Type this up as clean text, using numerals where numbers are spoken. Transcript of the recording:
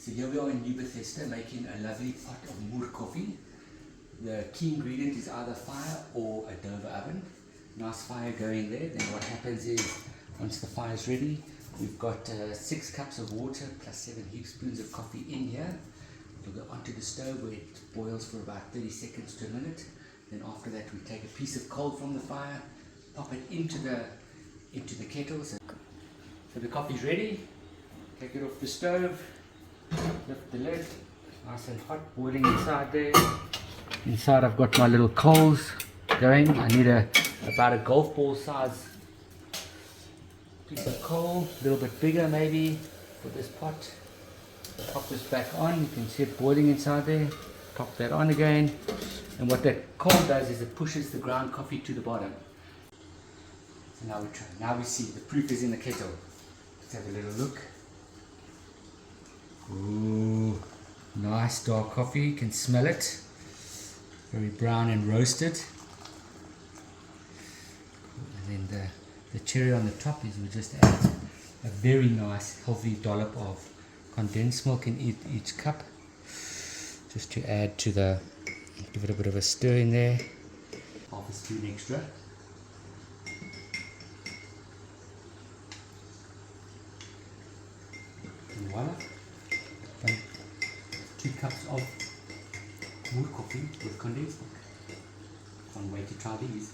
So here we are in New Bethesda making a lovely pot of moerkoffie. The key ingredient is either fire or a Dover oven. Nice fire going there. Then what happens is, once the fire is ready, we've got 6 cups of water plus 7 heap spoons of coffee in here. It'll go onto the stove where it boils for about 30 seconds to a minute. Then after that we take a piece of coal from the fire, pop it into the kettle. So the coffee's ready. Take it off the stove, lift the lid, nice and hot, boiling inside there. Inside I've got my little coals going. I need about a golf ball size piece of coal, a little bit bigger maybe for this pot. Pop this back on, you can see it boiling inside there. Pop that on again, and what that coal does is it pushes the ground coffee to the bottom. So now we try. Now we see the proof is in the kettle. Let's have a little look. Ooh, nice dark coffee, you can smell it. Very brown and roasted. And then the cherry on the top is we just add a very nice healthy dollop of condensed milk in each cup, just to add to the, give it a bit of a stir in there. Half a spoon extra. And voila, 2 cups of moerkoffie with condensed milk. One way to try these.